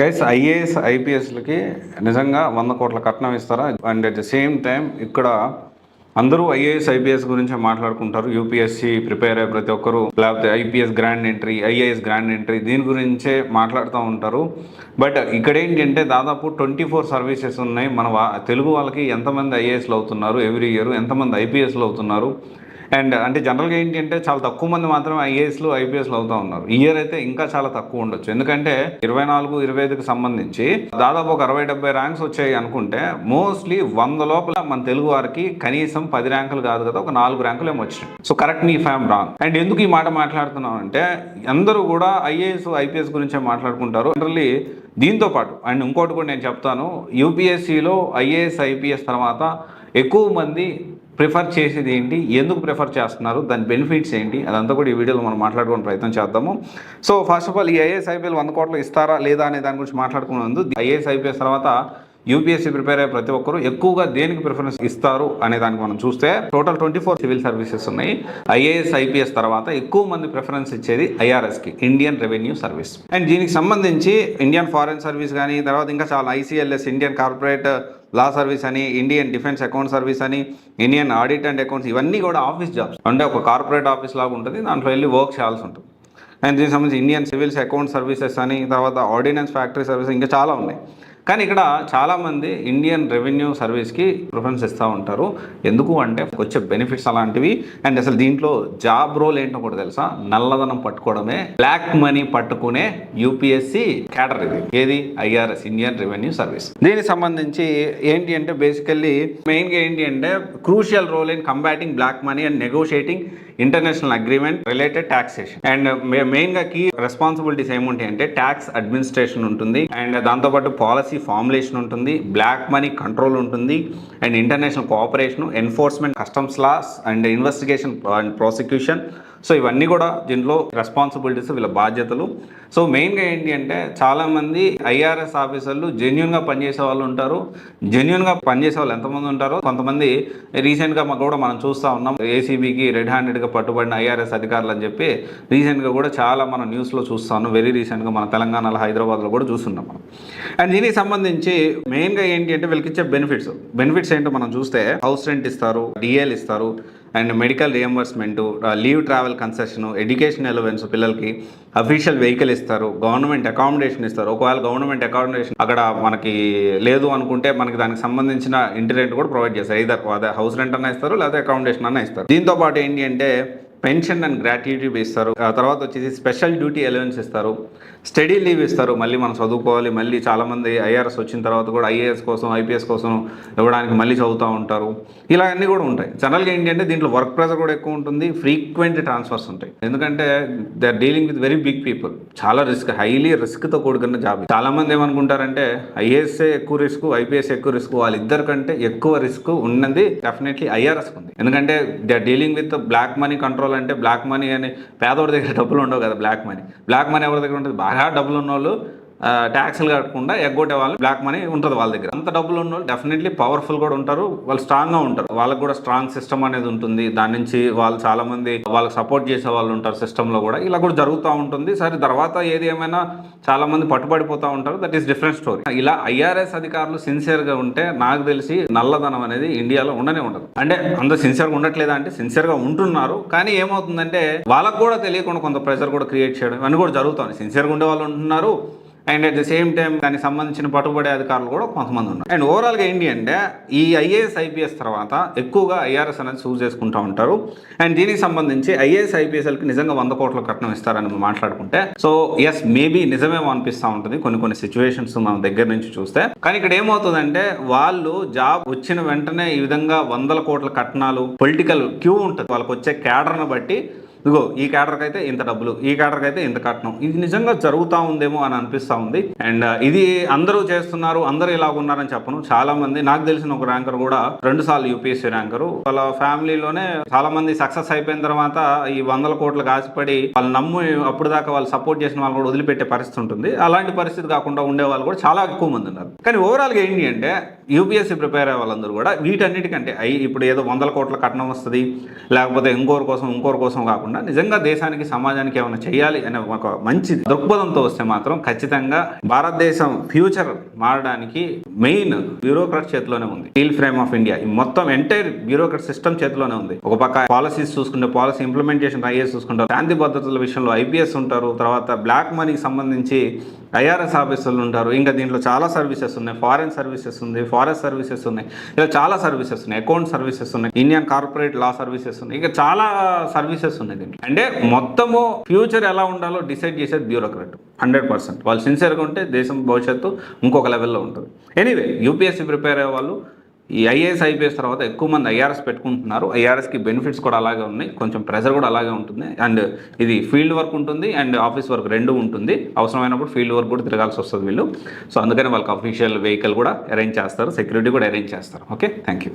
Guys IAS ఐపీఎస్లకి నిజంగా 100 కోట్ల కట్నం ఇస్తారా? And at the same time ఇక్కడ అందరూ ఐఏఎస్ ఐపీఎస్ గురించి మాట్లాడుకుంటారు. యూపీఎస్సీ ప్రిపేర్ అయ్యే ప్రతి ఒక్కరు, లేకపోతే IPS grand entry, IAS grand entry, దీని గురించే మాట్లాడుతూ ఉంటారు. బట్ ఇక్కడ ఏంటంటే దాదాపు 24 సర్వీసెస్ ఉన్నాయి. మన తెలుగు వాళ్ళకి ఎంతమంది ఐఏఎస్లు అవుతున్నారు ఎవ్రీ ఇయర్, ఎంతమంది ఐపీఎస్లు అవుతున్నారు? అండ్ అంటే జనరల్గా ఏంటి అంటే చాలా తక్కువ మంది మాత్రమే ఐఏఎస్లు ఐపీఎస్లు అవుతూ ఉన్నారు. ఈ ఇయర్ అయితే ఇంకా చాలా తక్కువ ఉండొచ్చు. ఎందుకంటే 24-25కి సంబంధించి దాదాపు ఒక 60-70 ర్యాంక్స్ వచ్చాయి అనుకుంటే, మోస్ట్లీ 100 లోపల మన తెలుగు వారికి కనీసం 10 ర్యాంకులు కాదు కదా, ఒక 4 ర్యాంకులు ఏమో వచ్చినాయి. సో కరెక్ట్ మీ ఫ్యామ్ రాంగ్. అండ్ ఎందుకు ఈ మాట మాట్లాడుతున్నాం అంటే, అందరూ కూడా ఐఏఎస్ ఐపీఎస్ గురించే మాట్లాడుకుంటారు జనరల్లీ. దీంతో పాటు అండ్ ఇంకోటి కూడా నేను చెప్తాను, యూపీఎస్సీలో ఐఏఎస్ ఐపీఎస్ తర్వాత ఎక్కువ మంది ప్రిఫర్ చేసేది ఏంటి, ఎందుకు ప్రిఫర్ చేస్తున్నారు, దాని బెనిఫిట్స్ ఏంటి, అదంతా కూడా ఈ వీడియోలో మనం మాట్లాడుకునే ప్రయత్నం చేద్దాము. సో ఫస్ట్ ఆఫ్ ఆల్, ఈ ఐఏఎస్ ఐపీఎల్ 100 కోట్లు ఇస్తారా లేదా అనే దాని గురించి మాట్లాడుకునే ముందు, ఐఏఎస్ ఐపీఎస్ తర్వాత యూపీఎస్సీ ప్రిపేర్ అయ్యే ప్రతి ఒక్కరు ఎక్కువగా దేనికి ప్రిఫరెన్స్ ఇస్తారు అనే దానికి మనం చూస్తే, టోటల్ 24 సివిల్ సర్వీసెస్ ఉన్నాయి. ఐఏఎస్ ఐపీఎస్ తర్వాత ఎక్కువ మంది ప్రిఫరెన్స్ ఇచ్చేది ఐఆర్ఎస్కి, ఇండియన్ రెవెన్యూ సర్వీస్. అండ్ దీనికి సంబంధించి ఇండియన్ ఫారెన్ సర్వీస్ కానీ, తర్వాత ఇంకా చాలా ఐసీఎల్ఎస్, ఇండియన్ కార్పొరేట్ లా సర్వీస్ అని, ఇండియన్ డిఫెన్స్ అకౌంట్ సర్వీస్ అని, ఇండియన్ ఆడిట్ అండ్ అకౌంట్స్, ఇవన్నీ కూడా ఆఫీస్ జాబ్స్. అంటే ఒక కార్పొరేట్ ఆఫీస్ లాగా ఉంటుంది, దాంట్లో వెళ్ళి వర్క్ చేయాల్సి ఉంటుంది. అండ్ దీనికి సంబంధించి ఇండియన్ సివిల్స్ అకౌంట్ సర్వీసెస్ అని, తర్వాత ఆర్డినెన్స్ ఫ్యాక్టరీ సర్వీస్, ఇంకా చాలా ఉన్నాయి. కానీ ఇక్కడ చాలామంది ఇండియన్ రెవెన్యూ సర్వీస్కి ప్రిఫరెన్స్ ఇస్తూ ఉంటారు. ఎందుకు అంటే వచ్చే బెనిఫిట్స్ అలాంటివి. అండ్ అసలు దీంట్లో జాబ్ రోల్ ఏంటో కూడా తెలుసా, నల్లధనం పట్టుకోవడమే, బ్లాక్ మనీ పట్టుకునే యూపీఎస్సీ క్యాడర్ ఇది. ఏది? IRS, Indian revenue service. దీనికి సంబంధించి ఏంటి అంటే బేసికల్లీ మెయిన్గా ఏంటి అంటే crucial role in combating black money and negotiating international agreement related taxation. And మెయిన్గా కీ రెస్పాన్సిబిలిటీస్ ఏముంటాయి అంటే, ట్యాక్స్ అడ్మినిస్ట్రేషన్ ఉంటుంది, అండ్ దాంతోపాటు పాలసీ ఫార్ములేషన్ ఉంటుంది, బ్లాక్ మనీ కంట్రోల్ ఉంటుంది, and international cooperation, enforcement, customs laws, and investigation and prosecution. So ఇవన్నీ కూడా దీంట్లో రెస్పాన్సిబిలిటీస్, వీళ్ళ బాధ్యతలు. సో మెయిన్గా ఏంటి అంటే, చాలామంది ఐఆర్ఎస్ ఆఫీసర్లు జెన్యున్గా పనిచేసే వాళ్ళు ఉంటారు. జెన్యున్గా పనిచేసే వాళ్ళు ఎంతమంది ఉంటారో, కొంతమంది రీసెంట్గా కూడా మనం చూస్తూ ఉన్నాం, ఏసీబీకి రెడ్ హ్యాండెడ్గా పట్టుబడిన ఐఆర్ఎస్ అధికారులు అని చెప్పి రీసెంట్గా కూడా చాలా మనం న్యూస్లో చూస్తాను. వెరీ రీసెంట్గా మన తెలంగాణలో, హైదరాబాద్లో కూడా చూస్తున్నాం మనం. అండ్ దీనికి సంబంధించి మెయిన్గా ఏంటి అంటే వీళ్ళకి ఇచ్చే బెనిఫిట్స్ ఏంటో మనం చూస్తే, హౌస్ రెంట్ ఇస్తారు, డిఎల్ ఇస్తారు, and medical reimbursement, leave travel concession, education allowance పిల్లలకి, అఫీషియల్ వెహికల్ ఇస్తారు, గవర్నమెంట్ అకామిడేషన్ ఇస్తారు. ఒకవేళ గవర్నమెంట్ అకామిడేషన్ అక్కడ మనకి లేదు అనుకుంటే, మనకి దానికి సంబంధించిన ఇంటి రెంట్ కూడా ప్రొవైడ్ చేస్తారు. ఇదర్ అదే హౌస్ రెంట్ అన్న ఇస్తారు, లేదా అకామిడేషన్ అన్న ఇస్తారు. దీంతో పాటు ఏంటి అంటే పెన్షన్ అండ్ గ్రాట్యుటీ ఇస్తారు. ఆ తర్వాత వచ్చేసి స్పెషల్ డ్యూటీ అలవెన్స్ ఇస్తారు, స్టడీ లీవ్ ఇస్తారు. మళ్ళీ మనం చదువుకోవాలి, మళ్ళీ చాలామంది ఐఆర్ఎస్ వచ్చిన తర్వాత కూడా ఐఏఎస్ కోసం, ఐపీఎస్ కోసం ఇవ్వడానికి మళ్ళీ చదువుతూ ఉంటారు. ఇలా అన్నీ కూడా ఉంటాయి. జనరల్గా ఏంటి అంటే దీంట్లో వర్క్ ప్రెషర్ కూడా ఎక్కువ ఉంటుంది, ఫ్రీక్వెంట్ ట్రాన్స్ఫర్స్ ఉంటాయి. ఎందుకంటే they are dealing with very big people. చాలా రిస్క్, హైలీ రిస్క్తో కూడుకున్న జాబ్. చాలామంది ఏమనుకుంటారంటే ఐఏఎస్ఏ ఎక్కువ రిస్క్, ఐపీఎస్ ఎక్కువ రిస్క్. వాళ్ళిద్దరికంటే ఎక్కువ రిస్క్ ఉన్నది డెఫినెట్లీ ఐఆర్ఎస్ ఉంది. ఎందుకంటే they are dealing with black money control. అంటే బ్లాక్ మనీ అని పేదోడి దగ్గర డబ్బులు ఉండవు కదా, బ్లాక్ మనీ ఎవరి దగ్గర ఉంటుంది? బాగా డబ్బులు ఉన్న వాళ్ళు ట్యాక్స్లు కట్టకుండా ఎగ్గొట్టే వాళ్ళు, బ్లాక్ మనీ ఉంటుంది వాళ్ళ దగ్గర. అంత డబ్బులు ఉన్న వాళ్ళు డెఫినెట్లీ పవర్ఫుల్ కూడా ఉంటారు, వాళ్ళు స్ట్రాంగ్గా ఉంటారు. వాళ్ళకి కూడా స్ట్రాంగ్ సిస్టమ్ అనేది ఉంటుంది. దాని నుంచి వాళ్ళు చాలామంది వాళ్ళకి సపోర్ట్ చేసే వాళ్ళు ఉంటారు సిస్టంలో కూడా. ఇలా కూడా జరుగుతూ ఉంటుంది. సరే, తర్వాత ఏది ఏమైనా చాలామంది పట్టుబడిపోతూ ఉంటారు, దట్ ఈస్ డిఫరెంట్ స్టోరీ. ఇలా ఐఆర్ఎస్ అధికారులు సిన్సియర్గా ఉంటే నాకు తెలిసి నల్లధనం అనేది ఇండియాలో ఉండనే ఉండదు. అంటే అంత సిన్సియర్గా ఉండట్లేదా అంటే, సిన్సియర్గా ఉంటున్నారు. కానీ ఏమవుతుందంటే వాళ్ళకు కూడా తెలియకుండా కొంత ప్రెషర్ కూడా క్రియేట్ చేయడం, ఇవన్నీ కూడా జరుగుతుంది. సిన్సియర్గా ఉండే వాళ్ళు ఉంటున్నారు, and at the same time దానికి సంబంధించిన పట్టుబడే అధికారులు కూడా కొంతమంది ఉన్నారు. అండ్ ఓవరాల్గా ఏంటి అంటే, ఈ ఐఏఎస్ ఐపీఎస్ తర్వాత ఎక్కువగా ఐఆర్ఎస్ అనేది చూస్ చేసుకుంటూ ఉంటారు. అండ్ దీనికి సంబంధించి ఐఏఎస్ ఐపీఎస్ఎల్కి నిజంగా 100 కోట్ల కట్నం ఇస్తారని మాట్లాడుకుంటే, సో ఎస్, మేబీ నిజమేమో అనిపిస్తూ ఉంటుంది కొన్ని సిచ్యువేషన్స్ మనం దగ్గర నుంచి చూస్తే. కానీ ఇక్కడ ఏమవుతుందంటే, వాళ్ళు జాబ్ వచ్చిన వెంటనే ఈ విధంగా 100 కోట్ల కట్నాలు, పొలిటికల్ క్యూ ఉంటుంది వాళ్ళకి వచ్చే క్యాడర్ను బట్టి. ఇదిగో ఈ క్యాడర్కి అయితే ఇంత డబ్బులు, ఈ క్యాడర్కి అయితే ఇంత కట్నం. ఇది నిజంగా జరుగుతూ ఉందేమో అని అనిపిస్తూ ఉంది. అండ్ ఇది అందరూ చేస్తున్నారు, అందరూ ఇలా ఉన్నారని చెప్పను. చాలా మంది, నాకు తెలిసిన ఒక ర్యాంకర్ కూడా 2 సార్లు యూపీఎస్సీ ర్యాంకరు, వాళ్ళ ఫ్యామిలీలోనే చాలా మంది సక్సెస్ అయిపోయిన తర్వాత ఈ 100 కోట్ల ఆశపడి వాళ్ళు నమ్ము అప్పుడు దాకా వాళ్ళు సపోర్ట్ చేసిన వాళ్ళు కూడా వదిలిపెట్టే పరిస్థితి ఉంటుంది. అలాంటి పరిస్థితి కాకుండా ఉండే వాళ్ళు కూడా చాలా ఎక్కువ మంది ఉన్నారు. కానీ ఓవరాల్గా ఏంటి అంటే, యూపీఎస్సీ ప్రిపేర్ అయ్యే వాళ్ళందరూ కూడా వీటన్నిటికంటే ఇప్పుడు ఏదో 100 కోట్ల కట్నం వస్తుంది, లేకపోతే ఇంకోరి కోసం కాకుండా నిజంగా దేశానికి సమాజానికి ఏమైనా చేయాలి అనే ఒక మంచి దృక్పథంతో వస్తే మాత్రం ఖచ్చితంగా భారతదేశం ఫ్యూచర్ మారడానికి మెయిన్ బ్యూరోక్రాట్ చేతిలోనే ఉంది. స్టీల్ ఫ్రేమ్ ఆఫ్ ఇండియా ఈ మొత్తం ఎంటైర్ బ్యూరోక్రాట్ సిస్టమ్ చేతిలోనే ఉంది. ఒక పక్క పాలసీస్ చూసుకుంటే పాలసీ ఇంప్లిమెంటేషన్ ఐఏఎస్ చూసుకుంటారు, శాంతి భద్రతల విషయంలో ఐపీఎస్ ఉంటారు, తర్వాత బ్లాక్ మనీకి సంబంధించి ఐఆర్ఎస్ ఆఫీసర్లు ఉంటారు, ఇంకా దీంట్లో చాలా సర్వీసెస్ ఉన్నాయి, ఫారెన్ సర్వీసెస్ ఉంది, ఫారెస్ట్ సర్వీసెస్ ఉన్నాయి, ఇలా చాలా సర్వీసెస్ ఉన్నాయి, అకౌంట్ సర్వీసెస్ ఉన్నాయి, ఇండియన్ కార్పొరేట్ లా సర్వీసెస్ ఉన్నాయి, ఇంకా చాలా సర్వీసెస్ ఉన్నాయి దీంట్లో. అంటే మొత్తము ఫ్యూచర్ ఎలా ఉండాలో డిసైడ్ చేసేది బ్యూరోక్రాట్ 100%. వాళ్ళు సిన్సియర్గా ఉంటే దేశం భవిష్యత్తు ఇంకొక లెవెల్లో ఉంటుంది. ఎనీవే యూపీఎస్సీ ప్రిపేర్ అయ్యే వాళ్ళు ఈ ఐఏఎస్ ఐపీఎస్ తర్వాత ఎక్కువ మంది ఐఆర్ఎస్ పెట్టుకుంటున్నారు. ఐఆర్ఎస్కి బెనిఫిట్స్ కూడా అలాగే ఉన్నాయి, కొంచెం ప్రెజర్ కూడా అలాగే ఉంటుంది. అండ్ ఇది ఫీల్డ్ వర్క్ ఉంటుంది అండ్ ఆఫీస్ వర్క్ రెండు ఉంటుంది. అవసరమైనప్పుడు ఫీల్డ్ వర్క్ కూడా తిరగాల్సి వస్తుంది వీళ్ళు. సో అందుకని వాళ్ళకి అఫీషియల్ వెహికల్ కూడా అరేంజ్ చేస్తారు, సెక్యూరిటీ కూడా అరేంజ్ చేస్తారు. Okay, thank you.